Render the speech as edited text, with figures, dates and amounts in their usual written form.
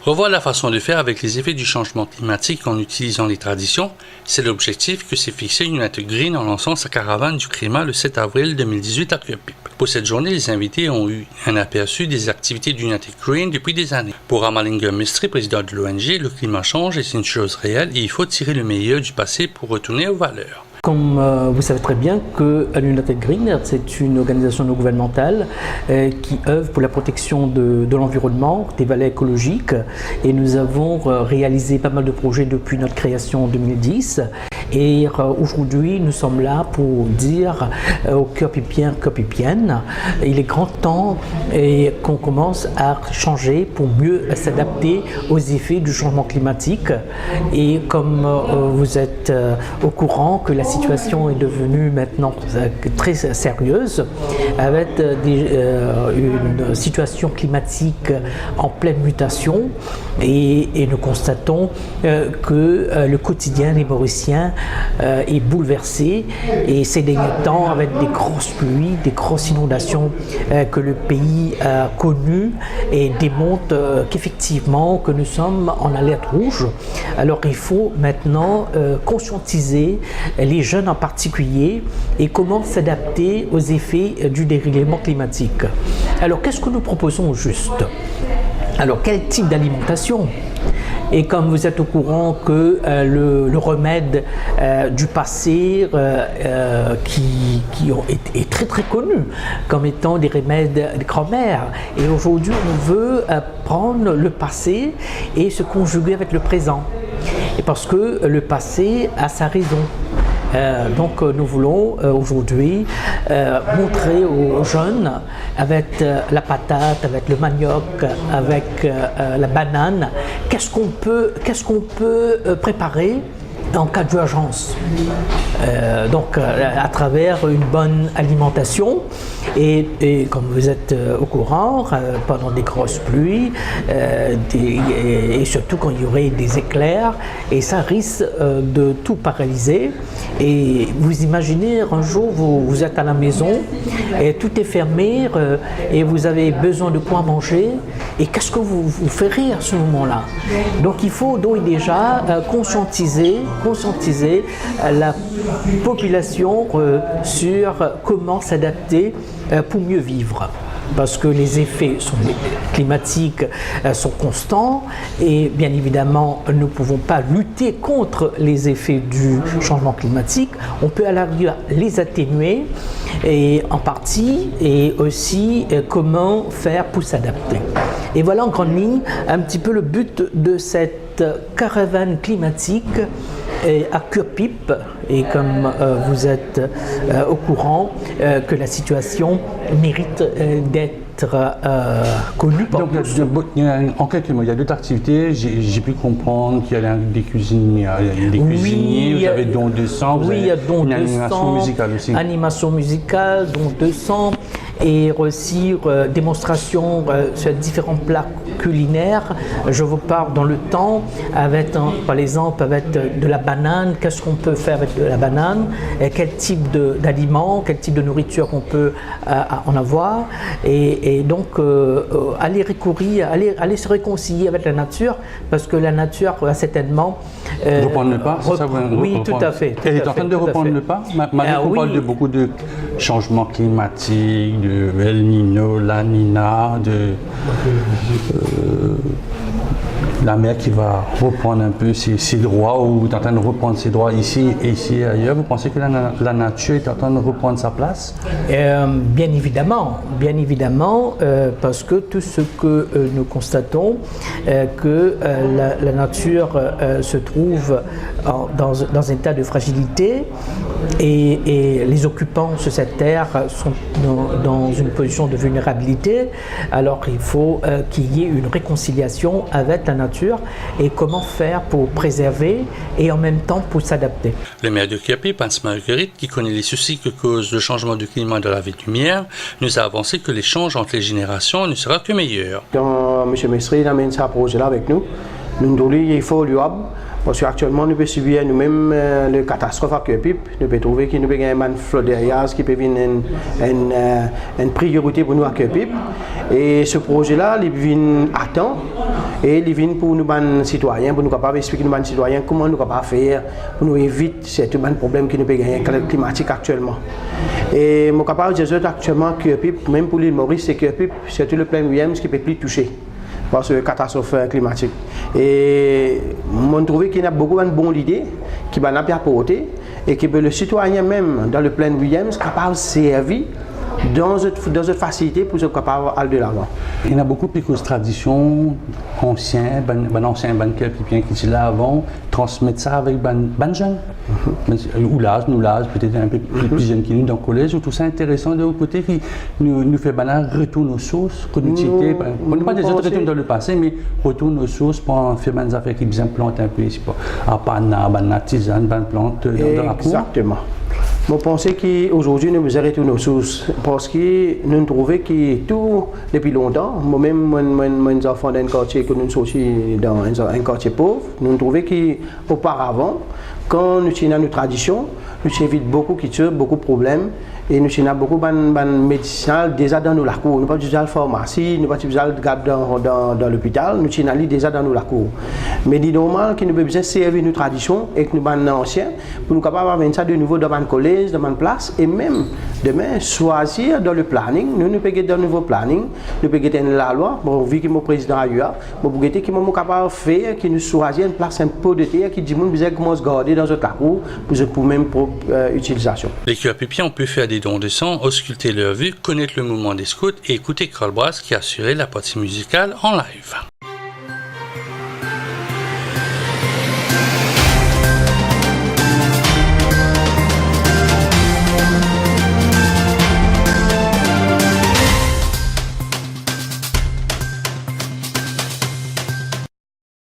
Revoir la façon de faire avec les effets du changement climatique en utilisant les traditions, c'est l'objectif que s'est fixé United Green en lançant sa caravane du climat le 7 avril 2018 à Curepipe. Pour cette journée, les invités ont eu un aperçu des activités d'United Green depuis des années. Pour Ramalingam Mistry, président de l'ONG, le climat change et c'est une chose réelle et il faut tirer le meilleur du passé pour retourner aux valeurs. Comme vous savez très bien que United Green, c'est une organisation non gouvernementale qui œuvre pour la protection de l'environnement, des valeurs écologiques, et nous avons réalisé pas mal de projets depuis notre création en 2010. Et aujourd'hui, nous sommes là pour dire aux Curepipiens, Curepipiennes, il est grand temps qu'on commence à changer pour mieux s'adapter aux effets du changement climatique. Et comme vous êtes au courant que la situation est devenue maintenant très sérieuse, avec une situation climatique en pleine mutation, et nous constatons que le quotidien des Mauriciens est bouleversé, et ces derniers temps, avec des grosses pluies, des grosses inondations que le pays a connues, et démontrent qu'effectivement que nous sommes en alerte rouge. Alors il faut maintenant conscientiser les jeunes en particulier et comment s'adapter aux effets du dérèglement climatique. Alors qu'est-ce que nous proposons au juste? Alors quel type d'alimentation? Et comme vous êtes au courant que le remède du passé qui est très très connu comme étant des remèdes de grand-mère, et aujourd'hui on veut prendre le passé et se conjuguer avec le présent, et parce que le passé a sa raison. Donc nous voulons aujourd'hui montrer aux jeunes avec la patate, avec le manioc, avec la banane, qu'est-ce qu'on peut préparer en cas d'urgence. Donc à travers une bonne alimentation, et comme vous êtes au courant, pendant des grosses pluies et surtout quand il y aurait des éclairs, et ça risque de tout paralyser. Et vous imaginez un jour vous êtes à la maison et tout est fermé et vous avez besoin de quoi manger, et qu'est-ce que vous ferez à ce moment-là? Donc il faut donc déjà conscientiser la population sur comment s'adapter pour mieux vivre. Parce que les effets climatiques sont constants, et bien évidemment nous ne pouvons pas lutter contre les effets du changement climatique. On peut à la rigueur les atténuer, et en partie, et aussi comment faire pour s'adapter. Et voilà en grande ligne un petit peu le but de cette caravane climatique à Curepipe. Et comme vous êtes au courant que la situation mérite d'être connue par tous. En quelques mots, il y a d'autres activités. J'ai pu comprendre qu'il y a des cuisiniers, vous avez don de sang, oui, il y a don de sang, animation musicale aussi. Animation musicale, don de sang, et aussi démonstration sur différents plats culinaires. Je vous parle dans le temps avec, par exemple, avec de la banane. Qu'est-ce qu'on peut faire avec de la banane, et quel type d'aliments, quel type de nourriture qu'on peut en avoir, et donc aller se réconcilier avec la nature, parce que la nature va certainement reprendre le pas, c'est ça? Oui, tout à fait. Elle est en train de reprendre le pas. Malgré qu'on parle de beaucoup de changements climatiques, de El Niño, La Nina, la mer qui va reprendre un peu ses droits, ou est en train de reprendre ses droits ici et ailleurs. Vous pensez que la nature est en train de reprendre sa place? Bien évidemment, parce que tout ce que nous constatons, que la nature se trouve dans un état de fragilité, et les occupants sur cette terre sont dans une position de vulnérabilité. Alors il faut qu'il y ait une réconciliation avec la nature, et comment faire pour préserver et en même temps pour s'adapter. Le maire de Curepipe, Hans Marguerite, qui connaît les soucis que cause le changement du climat de la vie-lumière, nous a avancé que l'échange entre les générations ne sera que meilleur. Donc, M. Mistry a mis ce projet-là avec nous. Nous trouvons qu'il faut l'évaluable. Parce qu'actuellement, nous pouvons subir nous-mêmes les catastrophes à Cœur-Pipe. Nous pouvons trouver qu'il nous peut gagner un flot derrière qui peut venir une priorité pour nous à Cœur-Pipe. Et ce projet-là, il vient à temps et il vient pour nous, les citoyens, pour nous capables d'expliquer aux citoyens comment nous capables faire pour nous éviter ces problèmes qui nous peut gagner climatique actuellement. Et je suis capable de dire actuellement Cœur-Pipe, même pour l'île Maurice, c'est Cœur-Pipe, c'est tout le plein Williams qui peut plus toucher par cette catastrophe climatique. Et je trouve qu'il y a beaucoup de bonnes idées qui vont apporter et que le citoyen même dans le plein Williams est capable de servir dans cette facilité pour être capable d'aller de l'avant. Il y a beaucoup de traditions anciennes, quelqu'un qui étaient là avant, transmettre ça avec les jeunes. Ou l'âge, peut-être un peu plus jeunes que nous dans le collège, tout ça intéressant de l'autre côté qui nous fait retourner aux sources, que nous cités, on ne pas des autres retours dans le passé, mais retourner aux sources pour faire des affaires qui bien plantent un peu, à panna, tisane, plantes dans la cour. Exactement. Je pense qu'aujourd'hui, nous devons retourner aux sources parce que nous trouvons que tout, depuis longtemps, moi-même, mes enfants d'un quartier que nous sommes dans un quartier pauvre, nous trouvons qu'auparavant, quand nous avons nos traditions, nous évitons beaucoup de cultures, beaucoup de problèmes et nous avons beaucoup de médecins déjà dans nos cours. Nous n'avons pas besoin de la pharmacie, nous n'avons pas besoin de garder dans l'hôpital, nous avons déjà dans nos cours. Mais il est normal que nous avons besoin de servir nos traditions et que nous sommes anciens pour nous capables d'avoir ça de nouveau dans le collège, dans une place et même demain choisir dans le planning. Nous pouvons dans le nouveau planning, nous pouvons dans la loi. Bon, vu que mon président a eu, nous pouvons capable de faire que nous choisir une place un peu de terre qui dit que nous devons se garder dans notre cours pour même utilisation. Les Cœur-Pipiens ont pu faire des dons de sang, ausculter leur vue, connaître le mouvement des scouts et écouter Carl Brass qui a assuré la partie musicale en live.